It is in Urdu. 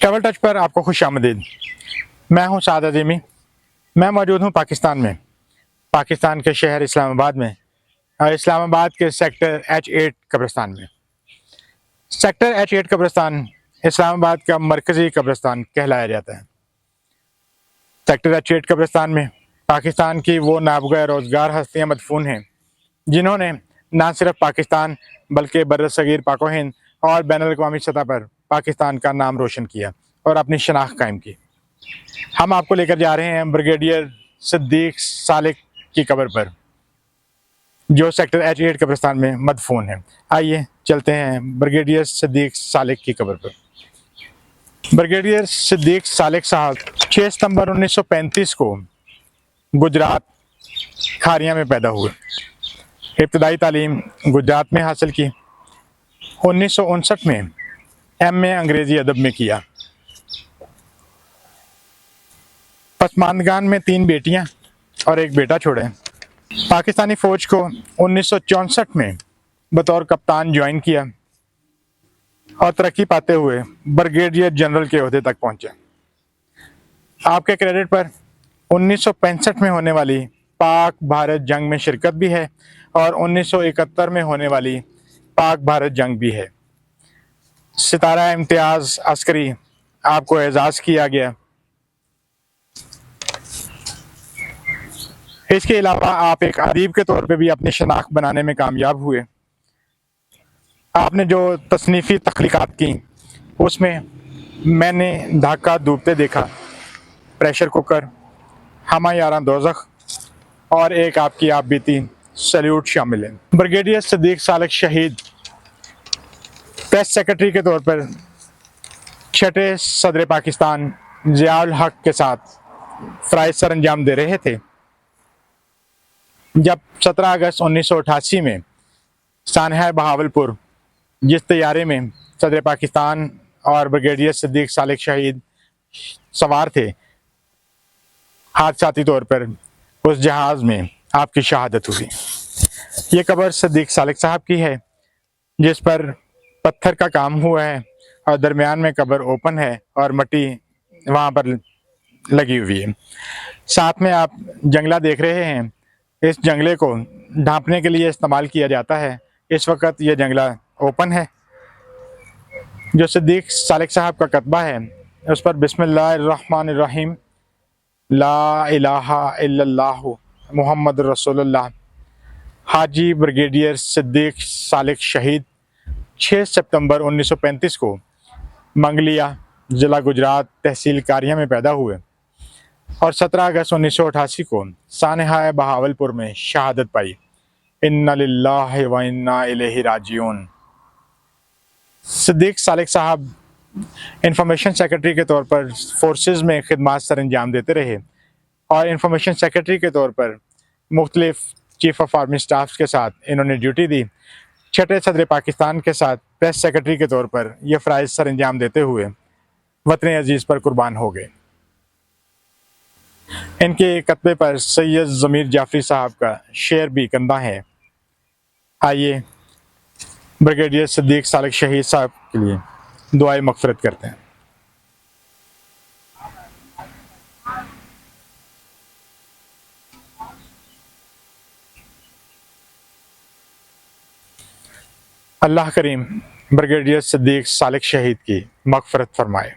ٹریول ٹچ پر آپ کو خوش آمدید۔ میں ہوں سعد عظیمی۔ میں موجود ہوں پاکستان کے شہر اسلام آباد میں، اور اسلام آباد کے سیکٹر H8 قبرستان میں۔ سیکٹر H8 قبرستان اسلام آباد کا مرکزی قبرستان کہلایا جاتا ہے۔ سیکٹر H8 قبرستان میں پاکستان کی وہ نابغہ روزگار ہستیاں مدفون ہیں جنہوں نے نہ صرف پاکستان بلکہ برصغیر پاک و ہند اور بین الاقوامی سطح پر پاکستان کا نام روشن کیا اور اپنی شناخت قائم کی۔ ہم آپ کو لے کر جا رہے ہیں بریگیڈیئر صدیق سالک کی قبر پر، جو سیکٹر H8 قبرستان میں مدفون ہے۔ آئیے چلتے ہیں بریگیڈیئر صدیق سالک کی قبر پر۔ بریگیڈیئر صدیق سالک صاحب 6 ستمبر 1935 کو گجرات کھاریاں میں پیدا ہوئے۔ ابتدائی تعلیم گجرات میں حاصل کی۔ 1959 میں MA انگریزی ادب میں کیا۔ پسماندگان میں 3 بیٹیاں اور 1 بیٹا چھوڑے۔ پاکستانی فوج کو 1964 میں بطور کپتان جوائن کیا اور ترقی پاتے ہوئے بریگیڈیئر جنرل کے عہدے تک پہنچے۔ آپ کے کریڈٹ پر 1965 میں ہونے والی پاک بھارت جنگ میں شرکت بھی ہے اور 1971 میں ہونے والی پاک بھارت جنگ بھی ہے۔ ستارہ امتیاز عسکری آپ کو اعزاز کیا گیا۔ اس کے علاوہ آپ ایک ادیب کے طور پہ بھی اپنی شناخت بنانے میں کامیاب ہوئے۔ آپ نے جو تصنیفی تخلیقات کی اس میں نے ڈھاکہ ڈوبتے دیکھا، پریشر کوکر، ہمہ یاراں دوزخ اور ایک آپ کی آپ بیتی سیلیوٹ شامل ہیں۔ بریگیڈیئر صدیق سالک شہید پریس سیکرٹری کے طور پر 6 صدر پاکستان ضیاء الحق کے ساتھ فرائض سر انجام دے رہے تھے جب 17 اگست 1988 میں سانحہ بہاولپور جس طیارے میں صدر پاکستان اور بریگیڈیئر صدیق سالک شہید سوار تھے، حادثاتی طور پر اس جہاز میں آپ کی شہادت ہوئی۔ یہ قبر صدیق سالک صاحب کی ہے جس پر پتھر کا کام ہوا ہے اور درمیان میں قبر اوپن ہے اور مٹی وہاں پر لگی ہوئی ہے۔ ساتھ میں آپ جنگلہ دیکھ رہے ہیں، اس جنگلے کو ڈھانپنے کے لیے استعمال کیا جاتا ہے۔ اس وقت یہ جنگلہ اوپن ہے۔ جو صدیق سالک صاحب کا کتبہ ہے اس پر بسم اللہ الرحمن الرحیم، لا الہ الا اللہ محمد رسول اللہ، حاجی بریگیڈیئر صدیق سالک شہید 6 ستمبر 1935 کو منگلیا، ضلع گجرات، تحصیل کاریاں میں پیدا ہوئے اور 17 اگست 1988 کو سانحہ بہاولپور میں شہادت پائی۔ انا للہ و انا الیہ راجعون۔ صدیق سالک صاحب انفارمیشن سیکرٹری کے طور پر فورسز میں خدمات سر انجام دیتے رہے اور انفارمیشن سیکرٹری کے طور پر مختلف چیف آف آرمی سٹافز کے ساتھ انہوں نے ڈیوٹی دی۔ 6 صدر پاکستان کے ساتھ پریس سیکرٹری کے طور پر یہ فرائض سر انجام دیتے ہوئے وطن عزیز پر قربان ہو گئے۔ ان کے کتبے پر سید ضمیر جعفری صاحب کا شعر بھی کندہ ہے۔ آئیے بریگیڈیئر صدیق سالک شہید صاحب کے لیے دعائے مغفرت کرتے ہیں۔ اللہ کریم بریگیڈیئر صدیق سالک شہید کی مغفرت فرمائے۔